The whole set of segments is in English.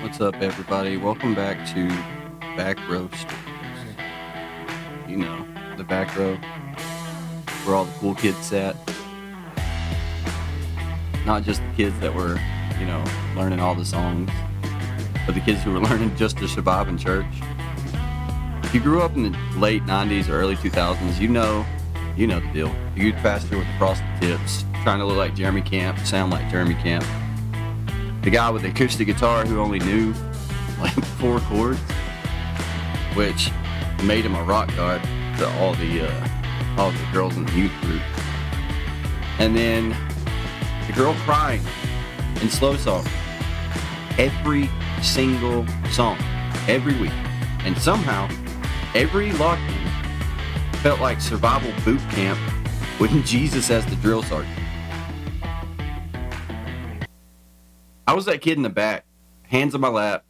What's up, everybody? Welcome back to Back Row Stories. You know, the back row where all the cool kids sat. Not just the kids that were, learning all the songs, but the kids who were learning just to survive in church. If you grew up in the late 90s or early 2000s, you know the deal. The youth pastor with the frosted tips, trying to look like Jeremy Camp, sound like Jeremy Camp. The guy with the acoustic guitar who only knew like 4 chords, which made him a rock god to all the girls in the youth group. And then the girl crying in slow song every single song, every week. And somehow, every lock-in felt like survival boot camp with Jesus as the drill sergeant. I was that kid in the back, hands on my lap,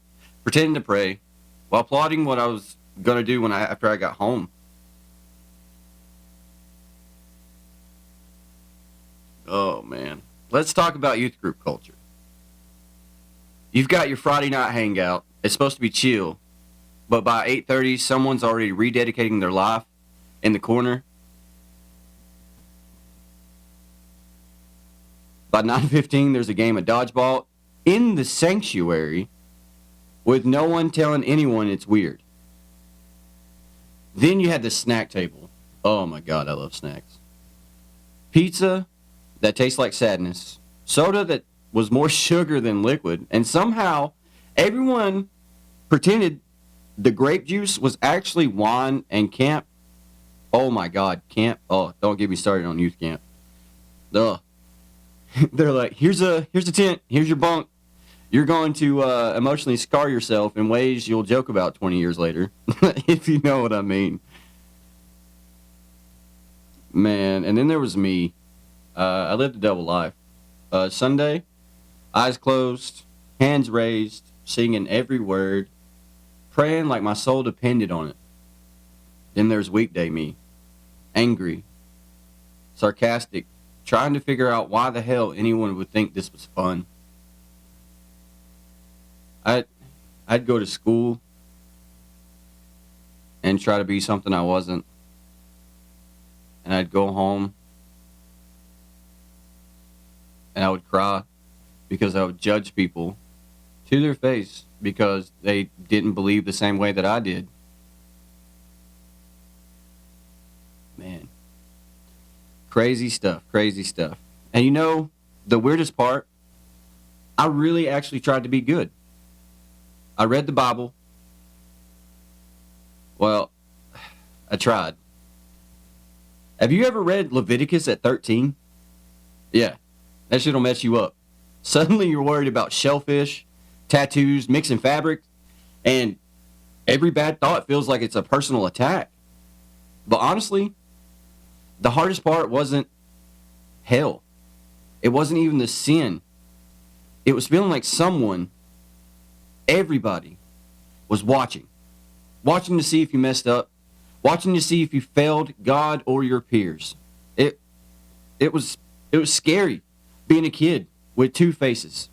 pretending to pray, while plotting what I was going to do after I got home. Oh, man. Let's talk about youth group culture. You've got your Friday night hangout. It's supposed to be chill. But by 8:30, someone's already rededicating their life in the corner. By 9:15, there's a game of dodgeball in the sanctuary with no one telling anyone it's weird. Then you had the snack table. Oh my God, I love snacks. Pizza that tastes like sadness. Soda that was more sugar than liquid. And somehow everyone pretended the grape juice was actually wine, and camp. Oh my God, camp. Oh, don't get me started on youth camp. Ugh. They're like, here's a tent, here's your bunk. You're going to emotionally scar yourself in ways you'll joke about 20 years later, if you know what I mean. Man, and then there was me. I lived a double life. Sunday, eyes closed, hands raised, singing every word, praying like my soul depended on it. Then there's weekday me, angry, sarcastic, trying to figure out why the hell anyone would think this was fun. I'd go to school and try to be something I wasn't. And I'd go home and I would cry because I would judge people to their face because they didn't believe the same way that I did. Man. Crazy stuff. And you know, the weirdest part, I really actually tried to be good. I read the Bible. Well, I tried. Have you ever read Leviticus at 13? Yeah, that shit'll mess you up. Suddenly you're worried about shellfish, tattoos, mixing fabrics, and every bad thought feels like it's a personal attack. But honestly, the hardest part wasn't hell. It wasn't even the sin. It was feeling like everybody was watching to see if you messed up, watching to see if you failed God or your peers. It was scary being a kid with 2 faces,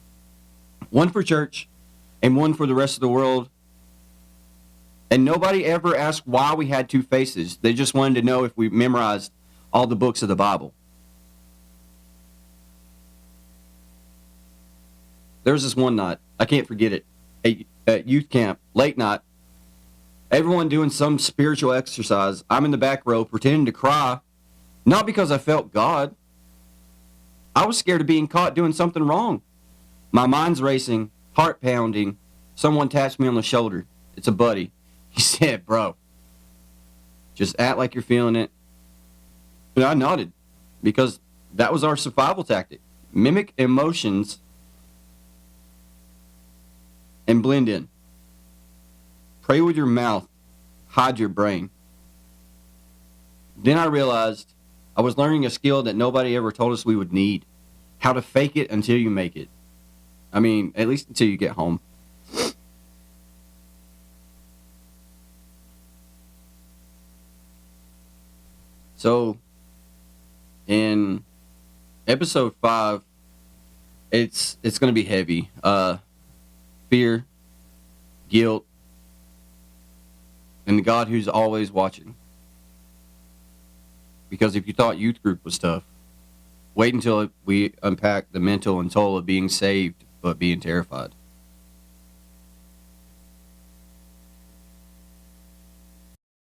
one for church and one for the rest of the world. And nobody ever asked why we had 2 faces. They just wanted to know if we memorized all the books of the Bible. There was this one night, I can't forget it, at youth camp, late night, everyone doing some spiritual exercise. I'm in the back row pretending to cry, not because I felt God. I was scared of being caught doing something wrong. My mind's racing, heart pounding. Someone taps me on the shoulder. It's a buddy. He said, "Bro, just act like you're feeling it." And I nodded because that was our survival tactic. Mimic emotions and blend in. Pray with your mouth, hide your brain. Then I realized I was learning a skill that nobody ever told us we would need. How to fake it until you make it. I mean, at least until you get home. So, in episode 5, it's going to be heavy. Fear, guilt, and the God who's always watching. Because if you thought youth group was tough, wait until we unpack the mental and toll of being saved but being terrified.